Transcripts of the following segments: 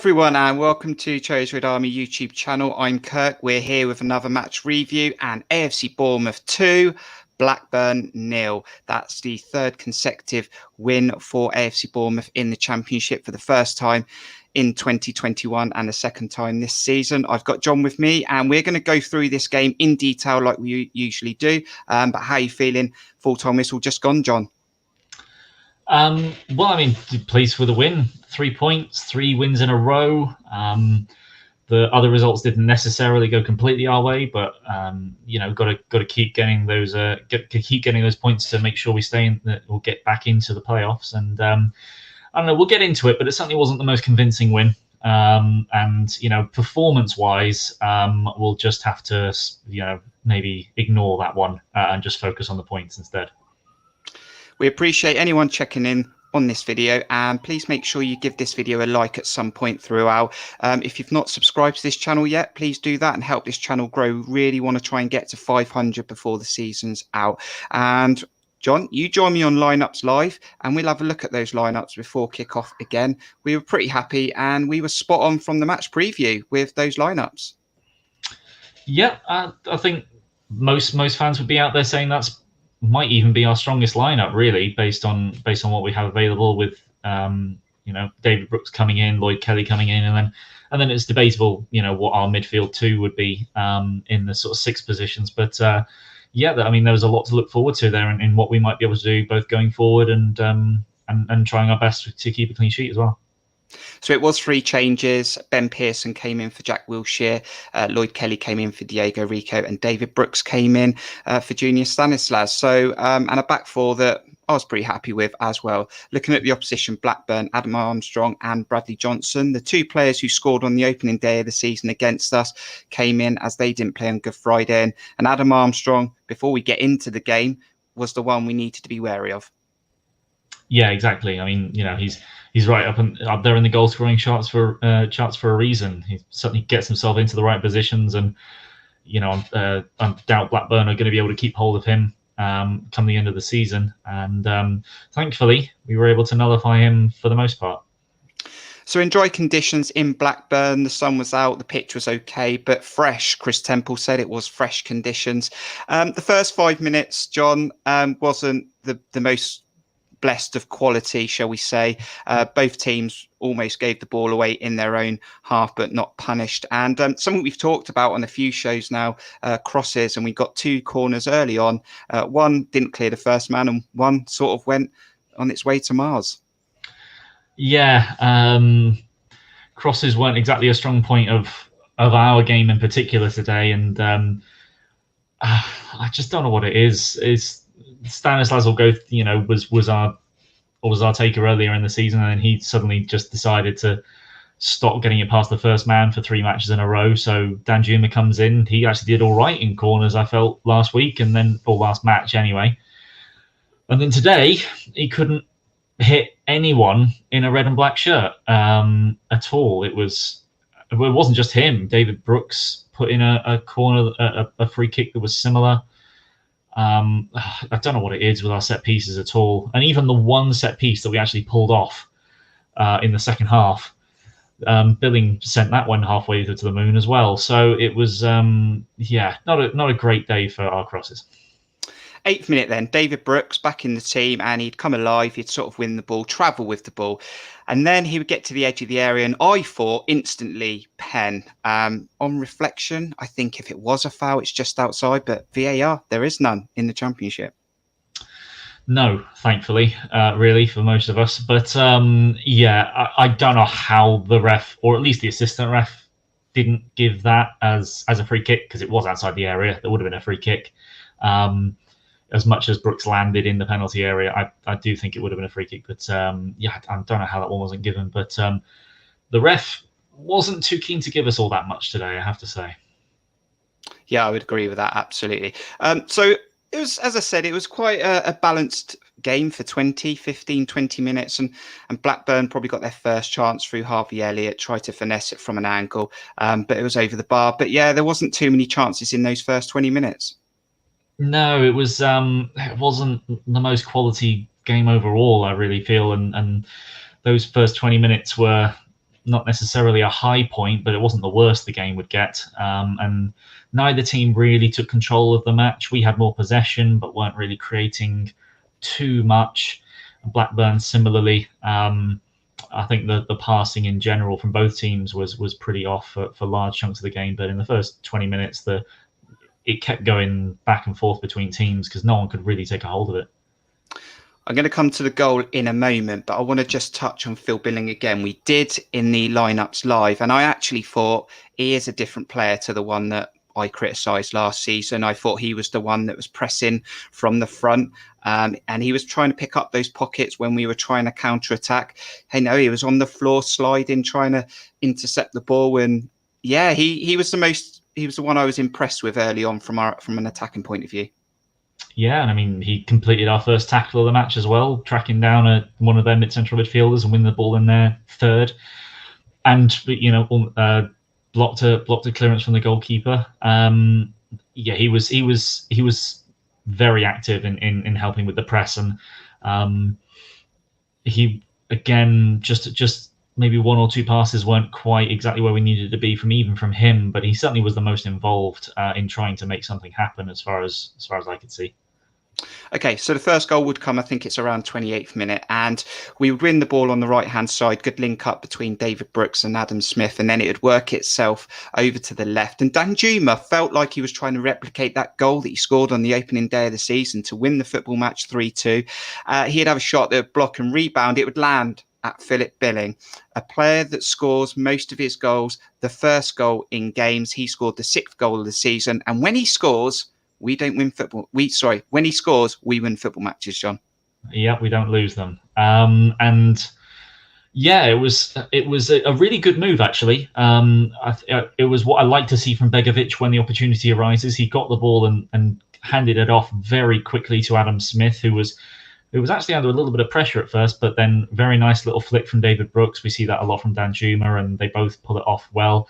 everyone, and welcome to Cherries Red Army YouTube channel. I'm Kirk. We're here with another match review, and AFC Bournemouth 2, Blackburn 0. That's the third consecutive win for AFC Bournemouth in the Championship for the first time in 2021 and the second time this season. I've got John with me, and we're going to go through this game in detail like we usually do. But how are you feeling? Full-time whistle just gone, John? Well, I mean, pleased with the win. 3 points, 3 wins in a row. The other results didn't necessarily go completely our way, but you know, got to keep getting those keep getting those points to make sure we stay in. We'll get back into the playoffs. And I don't know, we'll get into it, but it certainly wasn't the most convincing win. And you know, performance-wise, we'll just have to maybe ignore that one and just focus on the points instead. We appreciate anyone checking in on this video, and please make sure you give this video a like at some point throughout. If you've not subscribed to this channel yet, please do that and help this channel grow. Really want to try and get to 500 before the season's out. And John, you join me on lineups live, and we'll have a look at those lineups before kickoff again. We were pretty happy, and we were spot on from the match preview with those lineups. Yeah, I think most fans would be out there saying that's might even be our strongest lineup, really, based on what we have available, with you know, David Brooks coming in, Lloyd Kelly coming in, and then it's debatable, you know, what our midfield two would be in the sort of 6 positions. But yeah, I mean, there was a lot to look forward to there in what we might be able to do both going forward and trying our best to keep a clean sheet as well. So it was 3 changes. Ben Pearson came in for Jack Wilshere, Lloyd Kelly came in for Diego Rico, and David Brooks came in for Junior Stanislas. So and a back 4 that I was pretty happy with as well. Looking at the opposition, Blackburn, Adam Armstrong and Bradley Johnson, the 2 players who scored on the opening day of the season against us, came in as they didn't play on Good Friday. And Adam Armstrong, before we get into the game, was the one we needed to be wary of. Yeah, exactly. I mean, you know, he's right up there in the goal scoring charts for a reason. He certainly gets himself into the right positions, and you know, I doubt Blackburn are going to be able to keep hold of him come the end of the season. And thankfully, we were able to nullify him for the most part. So in dry conditions in Blackburn, the sun was out, the pitch was okay, but fresh. Chris Temple said it was fresh conditions. The first 5 minutes, John, wasn't the most blessed of quality, shall we say. Both teams almost gave the ball away in their own half, but not punished. And something we've talked about on a few shows now, crosses, and we got 2 corners early on. One didn't clear the first man, and one sort of went on its way to Mars. Yeah, crosses weren't exactly a strong point of our game in particular today, and I just don't know what it is. Stanislas will go, you know, was our taker earlier in the season, and then he suddenly just decided to stop getting it past the first man for 3 matches in a row. So Danjuma comes in. He actually did all right in corners, I felt, last week, or last match anyway. And then today he couldn't hit anyone in a red and black shirt at all. It wasn't just him. David Brooks put in a corner, a free kick that was similar. I don't know what it is with our set pieces at all. And even the one set piece that we actually pulled off in the second half, Billing sent that one halfway to the moon as well. So it was, yeah, not a great day for our crosses. 8th minute then, David Brooks back in the team, and he'd come alive. He'd sort of win the ball, travel with the ball, and then he would get to the edge of the area, and I thought instantly pen. On reflection, I think if it was a foul, it's just outside, but VAR, there is none in the Championship. No, thankfully, really, for most of us. But yeah, I don't know how the ref, or at least the assistant ref, didn't give that as a free kick, because it was outside the area. There would have been a free kick. As much as Brooks landed in the penalty area, I do think it would have been a free kick. But yeah, I don't know how that one wasn't given. But the ref wasn't too keen to give us all that much today, I have to say. Yeah, I would agree with that, absolutely. So it was, as I said, it was quite a balanced game for 15, 20 minutes. And Blackburn probably got their first chance through Harvey Elliott, tried to finesse it from an angle, but it was over the bar. But yeah, there wasn't too many chances in those first 20 minutes. No, it wasn't the most quality game overall, I really feel, and those first 20 minutes were not necessarily a high point, but it wasn't the worst the game would get. And neither team really took control of the match. We had more possession, but weren't really creating too much. Blackburn similarly. I think the passing in general from both teams was pretty off for large chunks of the game. But in the first 20 minutes, it kept going back and forth between teams because no one could really take a hold of it. I'm going to come to the goal in a moment, but I want to just touch on Phil Billing again. We did in the lineups live, and I actually thought he is a different player to the one that I criticised last season. I thought he was the one that was pressing from the front, and he was trying to pick up those pockets when we were trying to counter-attack. Hey, no, he was on the floor sliding, trying to intercept the ball, and yeah, he was the one I was impressed with early on from an attacking point of view. Yeah, and I mean, he completed our first tackle of the match as well, tracking down one of their mid-central midfielders and winning the ball in their third. And, blocked a clearance from the goalkeeper. He was very active in helping with the press. And he, again, just maybe one or two passes weren't quite exactly where we needed to be from him, but he certainly was the most involved in trying to make something happen as far as I could see. Okay, so the first goal would come, I think it's around 28th minute, and we would win the ball on the right-hand side, good link up between David Brooks and Adam Smith, and then it would work itself over to the left. And Danjuma felt like he was trying to replicate that goal that he scored on the opening day of the season to win the football match 3-2. He'd have a shot that would block and rebound. It would land at Philip Billing, a player that scores most of his goals, the first goal in games. He scored the 6th goal of the season, and when he scores, we don't win football. When he scores, we win football matches, John. Yeah, we don't lose them. And yeah, it was a really good move actually. It was what I like to see from Begovic when the opportunity arises. He got the ball and handed it off very quickly to Adam Smith, who was actually under a little bit of pressure at first, but then very nice little flick from David Brooks. We see that a lot from Danjuma, and they both pull it off well.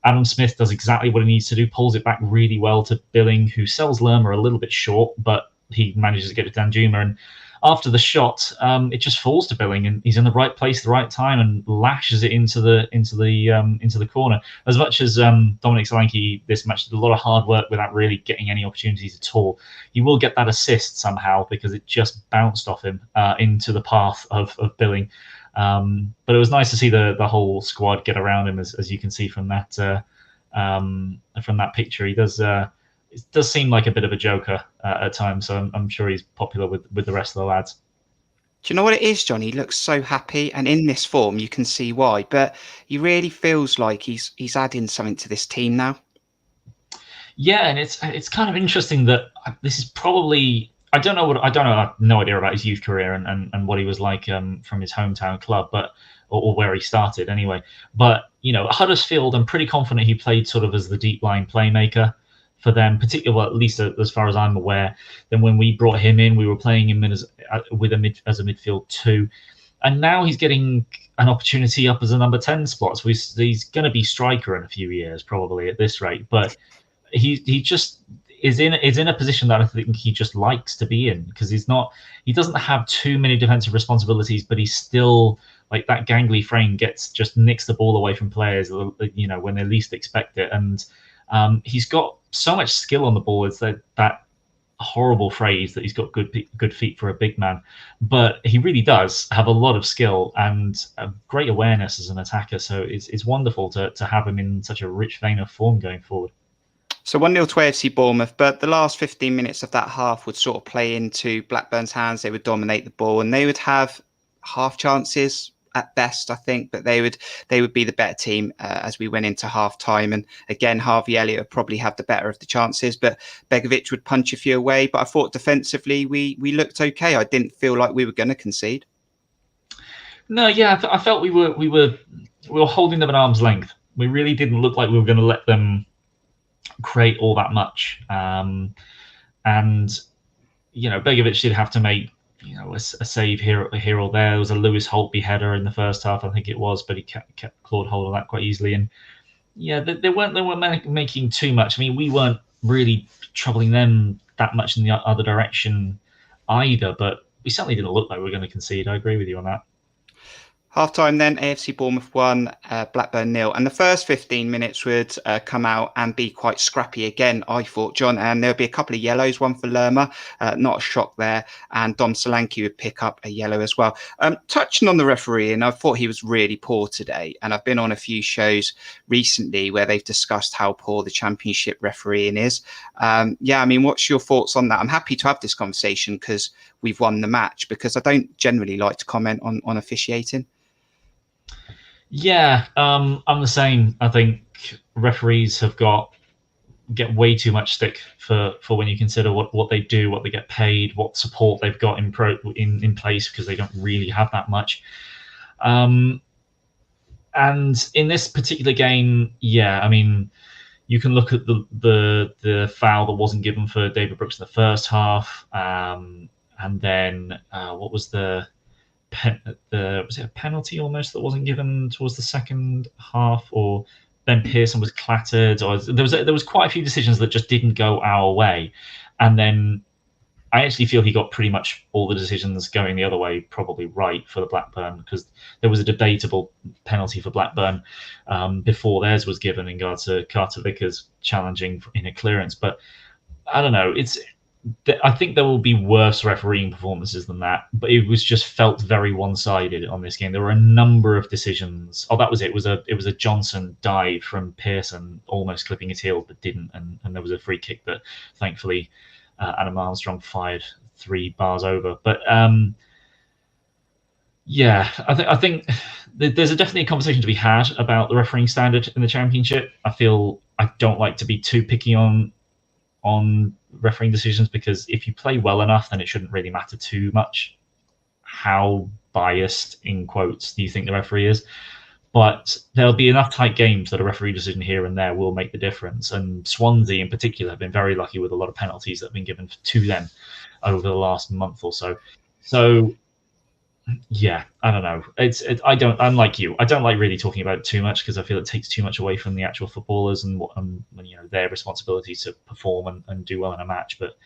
Adam Smith does exactly what he needs to do, pulls it back really well to Billing, who sells Lerma a little bit short, but he manages to get it to Danjuma. And after the shot, it just falls to Billing, and he's in the right place at the right time and lashes it into the corner. As much as Dominic Solanke this match did a lot of hard work without really getting any opportunities at all, he will get that assist somehow because it just bounced off him into the path of Billing. But it was nice to see the whole squad get around him, as you can see from that picture. He does it does seem like a bit of a joker at times, so I'm sure he's popular with the rest of the lads. Do you know what it is, John? He looks so happy, and in this form, you can see why. But he really feels like he's adding something to this team now. Yeah, and it's kind of interesting that this is probably. I have no idea about his youth career and what he was like from his hometown club, or where he started anyway. But at Huddersfield, I'm pretty confident he played sort of as the deep line playmaker for them, particularly at least as far as I'm aware. Then when we brought him in, we were playing him as a midfield 2, and now he's getting an opportunity up as a number 10 spot. So he's going to be striker in a few years probably at this rate, but he just is in a position that I think he just likes to be in, because he doesn't have too many defensive responsibilities, but he's still like that gangly frame just nicks the ball away from players, when they least expect it. And he's got so much skill on the ball. It's that horrible phrase that he's got good feet for a big man, but he really does have a lot of skill and a great awareness as an attacker. So it's wonderful to have him in such a rich vein of form going forward. So 1-0 to AFC Bournemouth, but the last 15 minutes of that half would sort of play into Blackburn's hands. They would dominate the ball, and they would have half chances at best, I think, but they would be the better team as we went into half time. And again, Harvey Elliott would probably have the better of the chances, but Begovic would punch a few away. But I thought defensively we looked okay. I didn't feel like we were going to concede. No, yeah, I felt we were holding them at arm's length. We really didn't look like we were going to let them create all that much. And Begovic did have to make a save here or there. There was a Lewis Holtby header in the first half, I think it was, but he kept clawed hold of that quite easily. And yeah, they weren't making too much. I mean, we weren't really troubling them that much in the other direction either, but we certainly didn't look like we were going to concede. I agree with you on that. Half time then, AFC Bournemouth 1, Blackburn 0. And the first 15 minutes would come out and be quite scrappy again, I thought, John. And there'll be a couple of yellows, one for Lerma, not a shock there. And Dom Solanke would pick up a yellow as well. Touching on the referee, and I thought he was really poor today. And I've been on a few shows recently where they've discussed how poor the Championship refereeing is. Yeah, I mean, what's your thoughts on that? I'm happy to have this conversation because we've won the match, because I don't generally like to comment on officiating. Yeah, I'm the same. I think referees get way too much stick for when you consider what they do, what they get paid, what support they've got in place, because they don't really have that much. And in this particular game, yeah, I mean, you can look at the foul that wasn't given for David Brooks in the first half, and then what was was it a penalty almost that wasn't given towards the second half, or Ben Pearson was clattered, or there was quite a few decisions that just didn't go our way, and then I actually feel he got pretty much all the decisions going the other way probably right for the Blackburn, because there was a debatable penalty for Blackburn before theirs was given in regard to Carter Vickers challenging in a clearance. But I don't know, I think there will be worse refereeing performances than that, but it was just felt very one-sided on this game. There were a number of decisions. Oh, that was it. It was a Johnson dive from Pearson, almost clipping his heel, but didn't. And there was a free kick that, thankfully, Adam Armstrong fired 3 bars over. But yeah, I think there's definitely a conversation to be had about the refereeing standard in the Championship. I feel I don't like to be too picky on refereeing decisions, because if you play well enough, then it shouldn't really matter too much how biased, in quotes, do you think the referee is. But there'll be enough tight games that a referee decision here and there will make the difference. And Swansea in particular have been very lucky with a lot of penalties that have been given to them over the last month or so. So yeah, I don't know. I'm like you. I don't like really talking about it too much, because I feel it takes too much away from the actual footballers and their responsibility to perform and do well in a match. But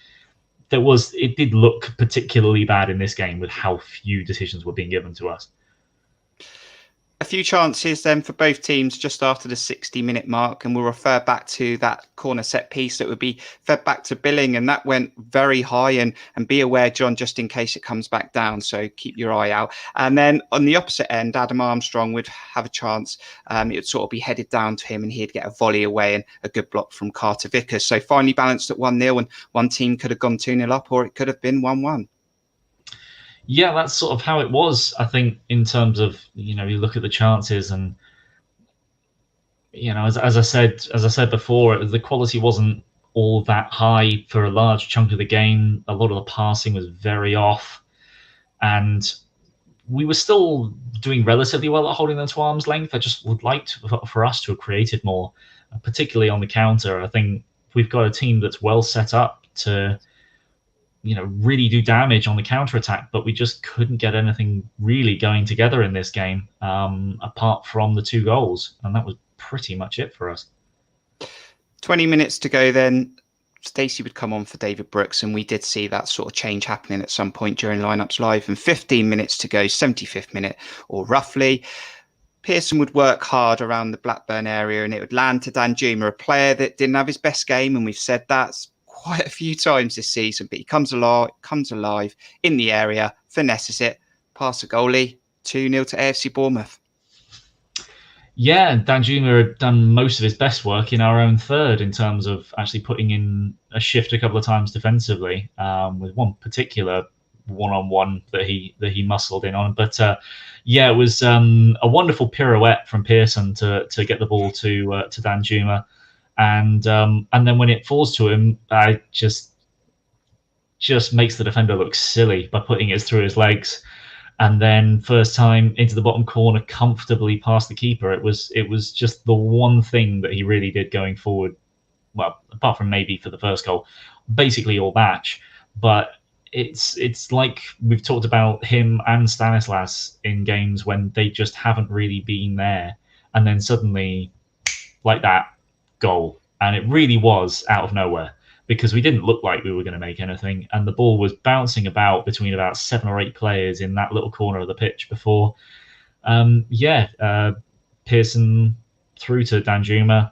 it did look particularly bad in this game with how few decisions were being given to us. A few chances then for both teams just after the 60-minute mark, and we'll refer back to that corner set piece that would be fed back to Billing, and that went very high, and be aware, John, just in case it comes back down, so keep your eye out. And then on the opposite end, Adam Armstrong would have a chance. It would sort of be headed down to him, and he'd get a volley away and a good block from Carter Vickers. So finally balanced at 1-0, and one team could have gone 2-0 up, or it could have been 1-1. Yeah, that's sort of how it was, I think, in terms of, you look at the chances, and, as I said before, the quality wasn't all that high for a large chunk of the game. A lot of the passing was very off, and we were still doing relatively well at holding them to arm's length. I just would like for us to have created more, particularly on the counter. I think we've got a team that's well set up to really do damage on the counter-attack, but we just couldn't get anything really going together in this game, apart from the 2 goals, and that was pretty much it for us. 20 minutes to go then, Stacey would come on for David Brooks, and we did see that sort of change happening at some point during Lineups Live, and 15 minutes to go, 75th minute, or roughly. Pearson would work hard around the Blackburn area, and it would land to Danjuma, a player that didn't have his best game, and we've said that quite a few times this season, but he comes alive in the area, finesses it, past the goalie, 2-0 to AFC Bournemouth. Yeah, Danjuma had done most of his best work in our own third in terms of actually putting in a shift a couple of times defensively, with one particular one-on-one that he muscled in on. But yeah, it was a wonderful pirouette from Pearson to get the ball to Danjuma. And then when it falls to him, just makes the defender look silly by putting it through his legs, and then first time into the bottom corner comfortably past the keeper. It was just the one thing that he really did going forward. Well, apart from maybe for the first goal, basically all match. But it's like we've talked about him and Stanislas in games when they just haven't really been there, and then suddenly, like that, goal. And it really was out of nowhere, because we didn't look like we were going to make anything, and the ball was bouncing about between about 7 or 8 players in that little corner of the pitch before Pearson through to Danjuma,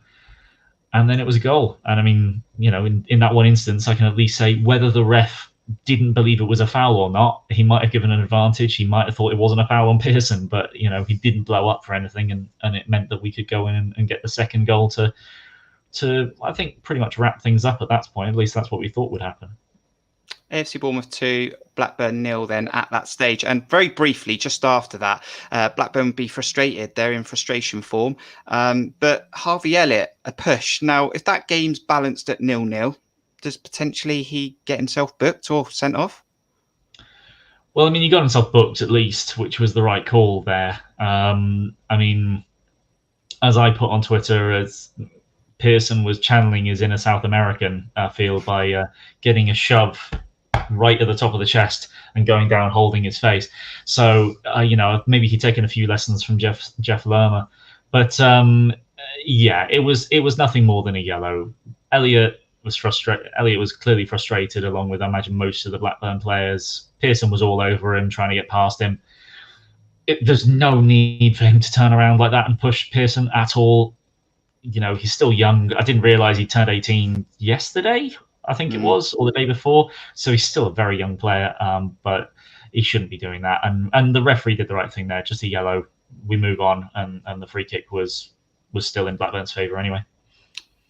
and then it was a goal. And I mean, in that one instance, I can at least say whether the ref didn't believe it was a foul or not, he might have given an advantage. He might have thought it wasn't a foul on Pearson, but he didn't blow up for anything, and it meant that we could go in and get the second goal to I think pretty much wrap things up at that point. At least that's what we thought would happen. AFC Bournemouth 2, Blackburn 0 then at that stage. And very briefly, just after that, Blackburn would be frustrated. They're in frustration form. But Harvey Elliott, a push. Now, if that game's balanced at 0-0, does potentially he get himself booked or sent off? Well, I mean, he got himself booked at least, which was the right call there. I mean, as I put on Twitter, as Pearson was channeling his inner South American feel by getting a shove right at the top of the chest and going down holding his face. So, maybe he'd taken a few lessons from Jeff Lerma. But, it was nothing more than a yellow. Elliott was frustrated. Elliott was clearly frustrated, along with, I imagine, most of the Blackburn players. Pearson was all over him, trying to get past him. There's no need for him to turn around like that and push Pearson at all. He's still young. I didn't realise he turned 18 yesterday, I think it was, or the day before. So he's still a very young player, but he shouldn't be doing that. And the referee did the right thing there, just a yellow. We move on, and the free kick was still in Blackburn's favour anyway.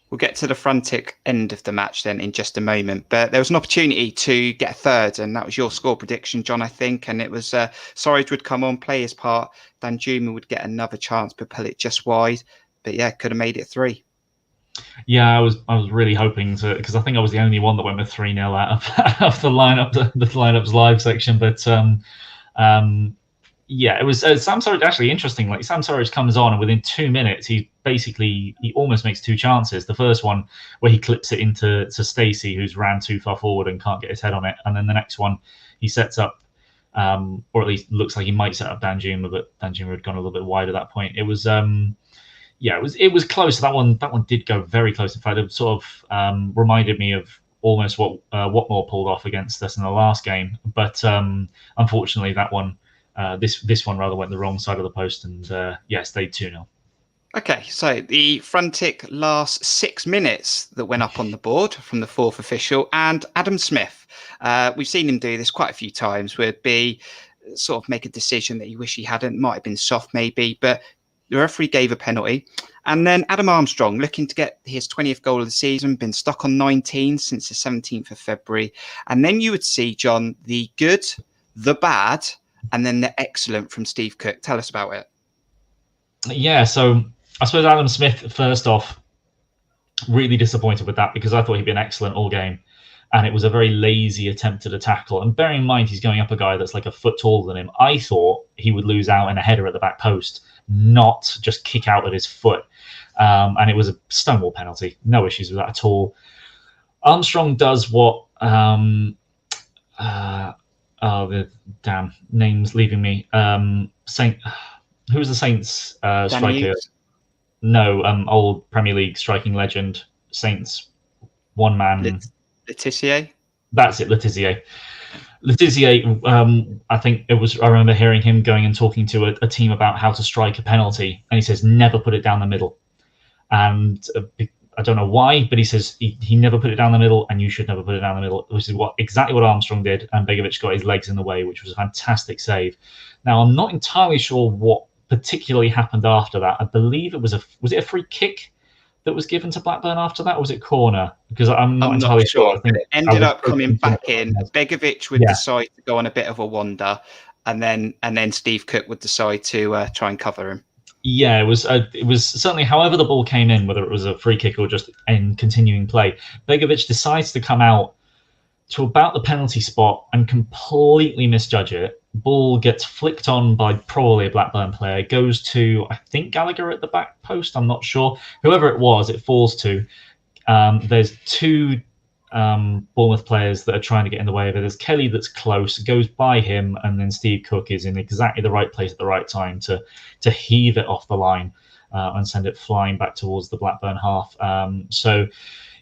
We'll get to the frantic end of the match then in just a moment. But there was an opportunity to get a third, and that was your score prediction, John, I think. And it was Surridge would come on, play his part. Danjuma would get another chance, but pull it just wide. But yeah, could have made it 3. Yeah, I was really hoping to, because I think I was the only one that went with 3-0 out of the lineup, the lineups live section. But it was Sam Surridge. Actually, interesting. Like, Sam Surridge comes on, and within 2 minutes, he almost makes 2 chances. The first one where he clips it into Stacey, who's ran too far forward and can't get his head on it, and then the next one he sets up, or at least looks like he might set up Danjuma, but Danjuma had gone a little bit wide at that point. It was. It was close. That one did go very close. In fact, it sort of reminded me of almost what Watmore pulled off against us in the last game. But unfortunately, that one, this one rather went the wrong side of the post and stayed 2-0. Okay, so the frantic last 6 minutes that went up on the board from the 4th official, and Adam Smith. We've seen him do this quite a few times. Would be sort of make a decision that you wish he hadn't. Might have been soft, maybe, but the referee gave a penalty. And then Adam Armstrong, looking to get his 20th goal of the season, been stuck on 19 since the 17th of February. And then you would see, John, the good, the bad, and then the excellent from Steve Cook. Tell us about it. Yeah, so I suppose Adam Smith, first off, really disappointed with that, because I thought he'd been excellent all game. And it was a very lazy attempt at a tackle. And bearing in mind, he's going up a guy that's like a foot taller than him. I thought he would lose out in a header at the back post, not just kick out at his foot. And it was a stonewall penalty. No issues with that at all. Armstrong does what... the damn name's leaving me. Who was the Saints striker? No, old Premier League striking legend. Saints one man. Letitia? That's it, Letitia. Letitia, I think it was, I remember hearing him going and talking to a team about how to strike a penalty, and he says, never put it down the middle. And I don't know why, but he says he never put it down the middle, and you should never put it down the middle, which is exactly what Armstrong did, and Begovic got his legs in the way, which was a fantastic save. Now, I'm not entirely sure what particularly happened after that. I believe it was it a free kick that was given to Blackburn after that, or was it corner? Because I'm not entirely sure. I think it ended up coming back in. Begovic would decide to go on a bit of a wander, and then Steve Cook would decide to try and cover him. Yeah, it was certainly, however the ball came in, whether it was a free kick or just in continuing play, Begovic decides to come out to about the penalty spot and completely misjudge it. Ball gets flicked on by probably a Blackburn player, goes to, I think, Gallagher at the back post, I'm not sure. Whoever it was, it falls to. There's 2 Bournemouth players that are trying to get in the way of it. There's Kelly that's close, goes by him, and then Steve Cook is in exactly the right place at the right time to heave it off the line and send it flying back towards the Blackburn half.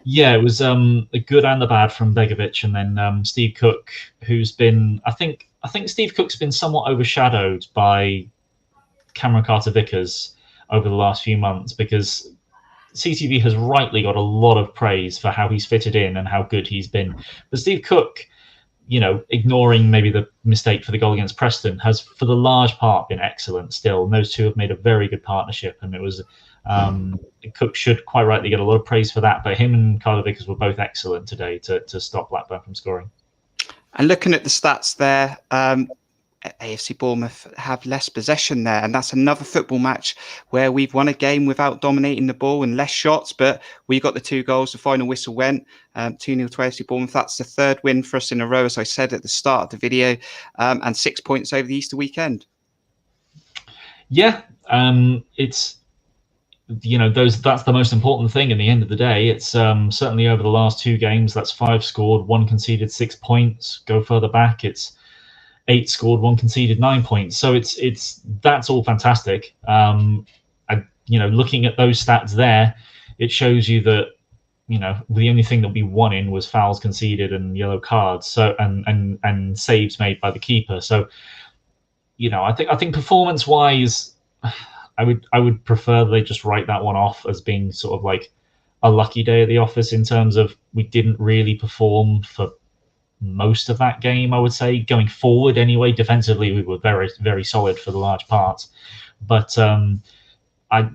Yeah, it was a good and the bad from Begovic, and then Steve Cook, who's been, I think Steve Cook's been somewhat overshadowed by Cameron Carter-Vickers over the last few months, because CCV has rightly got a lot of praise for how he's fitted in and how good he's been. But Steve Cook, ignoring maybe the mistake for the goal against Preston, has for the large part been excellent still. And those two have made a very good partnership. And it was Cook should quite rightly get a lot of praise for that. But him and Carter-Vickers were both excellent today to stop Blackburn from scoring. And looking at the stats there, AFC Bournemouth have less possession there, and that's another football match where we've won a game without dominating the ball and less shots, but we got the 2 goals. The final whistle went 2-0 to AFC Bournemouth. That's the 3rd win for us in a row, as I said at the start of the video, and 6 points over the Easter weekend. Yeah, it's that's the most important thing in the end of the day. It's certainly over the last 2 games, that's 5 scored, 1 conceded, 6 points. Go further back, it's 8 scored, 1 conceded, 9 points. So that's all fantastic. Looking at those stats there, it shows you that the only thing that we won in was fouls conceded and yellow cards. So and saves made by the keeper. So I think performance wise, I would prefer they just write that one off as being sort of like a lucky day at the office, in terms of we didn't really perform for most of that game. I would say going forward anyway, defensively we were very, very solid for the large parts, but I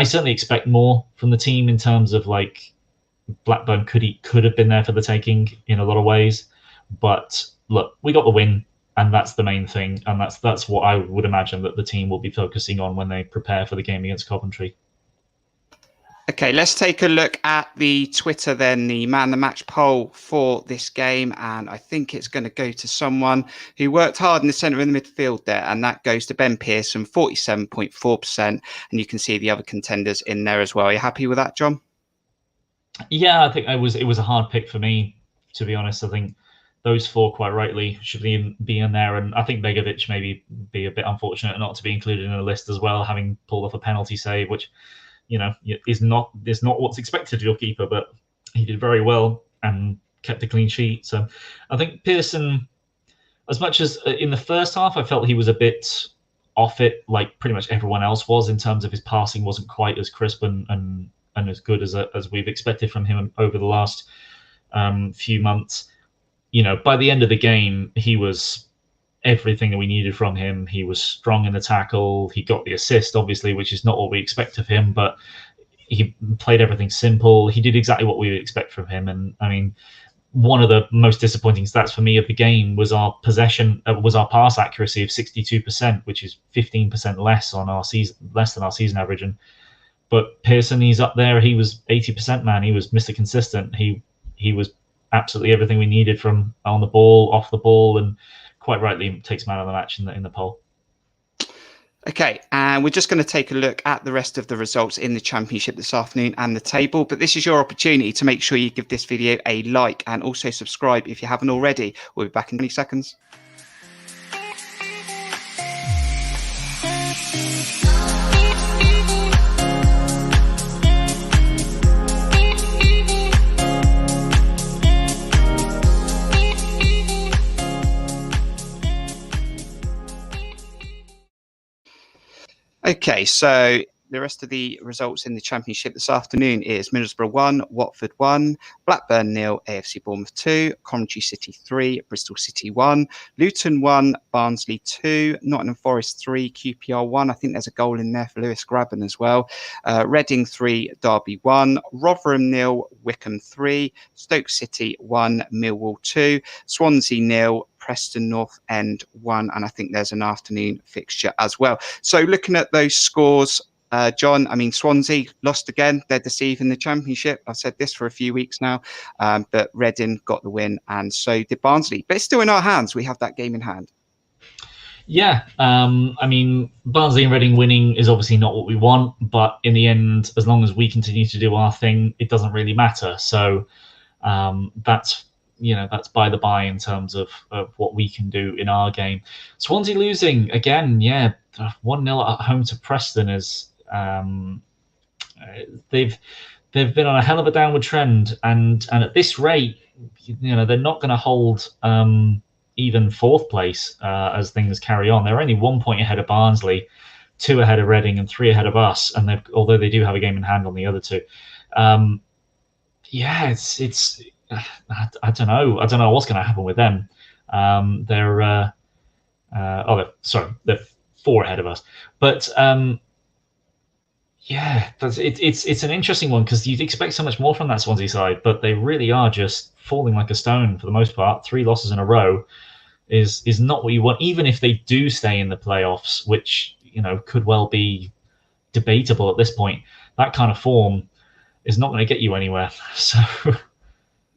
certainly expect more from the team in terms of like Blackburn could have been there for the taking in a lot of ways, but look, we got the win, and that's the main thing, and that's what I would imagine that the team will be focusing on when they prepare for the game against Coventry. Okay, let's take a look at the Twitter then, the Man the Match poll for this game. And I think it's going to go to someone who worked hard in the centre in the midfield there. And that goes to Ben Pearson, 47.4%. And you can see the other contenders in there as well. Are you happy with that, John? Yeah, I think it was a hard pick for me, to be honest. I think those 4 quite rightly should be in there. And I think Begovic maybe be a bit unfortunate not to be included in the list as well, having pulled off a penalty save, which is not what's expected of your keeper, but he did very well and kept a clean sheet. So I think Pearson, as much as in the first half, I felt he was a bit off it, like pretty much everyone else was, in terms of his passing wasn't quite as crisp and as good as we've expected from him over the last few months. By the end of the game, he was everything that we needed from him. He was strong in the tackle. He got the assist, obviously, which is not what we expect of him, but he played everything simple. He did exactly what we would expect from him. And I mean, one of the most disappointing stats for me of the game was our pass accuracy of 62%, which is 15% less than our season average. But Pearson, he's up there. He was 80%, man. He was Mr. Consistent. He was absolutely everything we needed from on the ball, off the ball, and quite rightly takes man of the match in the poll. Okay, and we're just going to take a look at the rest of the results in the Championship this afternoon and the table. But this is your opportunity to make sure you give this video a like and also subscribe if you haven't already. We'll be back in 20 seconds. Okay, so the rest of the results in the Championship this afternoon is Middlesbrough 1, Watford 1, Blackburn 0, AFC Bournemouth 2, Coventry City 3, Bristol City 1, Luton 1, Barnsley 2, Nottingham Forest 3, QPR 1. I think there's a goal in there for Lewis Grabban as well. Reading 3, Derby 1, Rotherham 0, Wickham 3, Stoke City 1, Millwall 2, Swansea 0, Preston North End 1, and I think there's an afternoon fixture as well. So looking at those scores, John, I mean, Swansea lost again. They're deceiving the Championship. I've said this for a few weeks now, but Reading got the win, and so did Barnsley. But it's still in our hands. We have that game in hand. Yeah, I mean, Barnsley and Reading winning is obviously not what we want, but in the end, as long as we continue to do our thing, it doesn't really matter. So that's by the by in terms of what we can do in our game. Swansea losing again, 1-0 at home to Preston is they've been on a hell of a downward trend, and at this rate, they're not going to hold even fourth place as things carry on. They're only 1 point ahead of Barnsley, 2 ahead of Reading, and 3 ahead of us. And although they do have a game in hand on the other 2, it's I don't know. I don't know what's going to happen with them. They're 4 ahead of us, but it's an interesting one because you'd expect so much more from that Swansea side, but they really are just falling like a stone for the most part. 3 losses in a row is not what you want, even if they do stay in the playoffs, which could well be debatable at this point. That kind of form is not going to get you anywhere. So.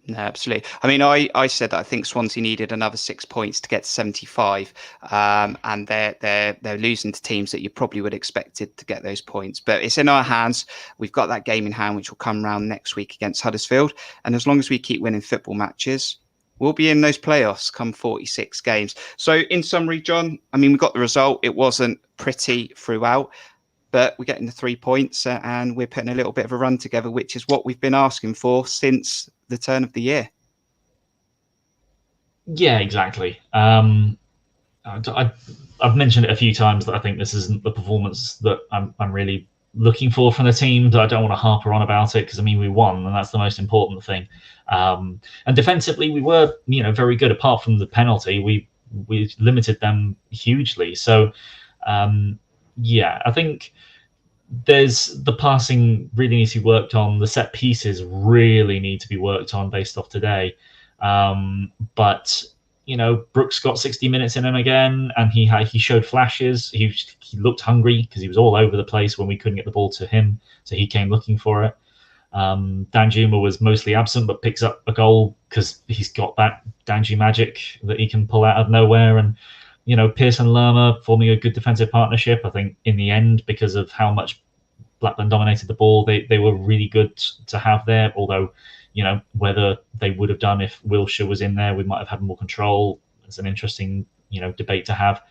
No, absolutely. I mean, I said that I think Swansea needed another 6 points to get to 75, and they're losing to teams that you probably would have expected to get those points. But it's in our hands. We've got that game in hand, which will come round next week against Huddersfield. And as long as we keep winning football matches, we'll be in those playoffs come 46 games. So in summary, John, I mean, we got the result. It wasn't pretty throughout, but we're getting the 3 points and we're putting a little bit of a run together, which is what we've been asking for since the turn of the year. Yeah, exactly. I've mentioned it a few times that I think this isn't the performance that I'm really looking for from the team. But I don't want to harper on about it because I mean we won, and that's the most important thing. And defensively, we were very good. Apart from the penalty, we limited them hugely. So I think there's the passing really needs to be worked on. The set pieces really need to be worked on based off today. But Brooks got 60 minutes in him again, and he showed flashes. He looked hungry because he was all over the place when we couldn't get the ball to him, so he came looking for it. Danjuma was mostly absent, but picks up a goal because he's got that Danjuma magic that he can pull out of nowhere. And Pearson and Lerma forming a good defensive partnership. I think in the end, because of how much Blackburn dominated the ball, they were really good to have there. Although, whether they would have done if Wilshere was in there, we might have had more control. It's an interesting, debate to have.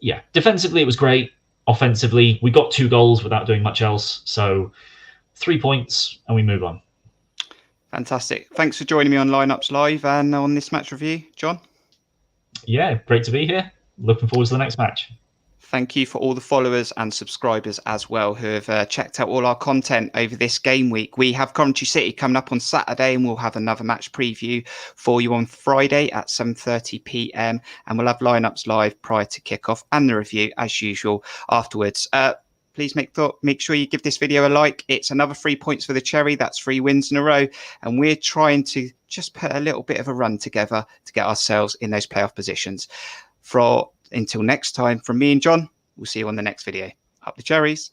Yeah, defensively it was great. Offensively, we got 2 goals without doing much else. So 3 points and we move on. Fantastic. Thanks for joining me on Lineups Live and on this match review, John. Yeah, great to be here. Looking forward to the next match. Thank you for all the followers and subscribers as well who have checked out all our content over this game week. We have Coventry City coming up on Saturday, and we'll have another match preview for you on Friday at 7:30 p.m. And we'll have Lineups Live prior to kickoff and the review as usual afterwards. Please make sure you give this video a like. It's another 3 points for the Cherry. That's 3 wins in a row. And we're trying to just put a little bit of a run together to get ourselves in those playoff positions. Until next time, from me and John, we'll see you on the next video. Up the Cherries.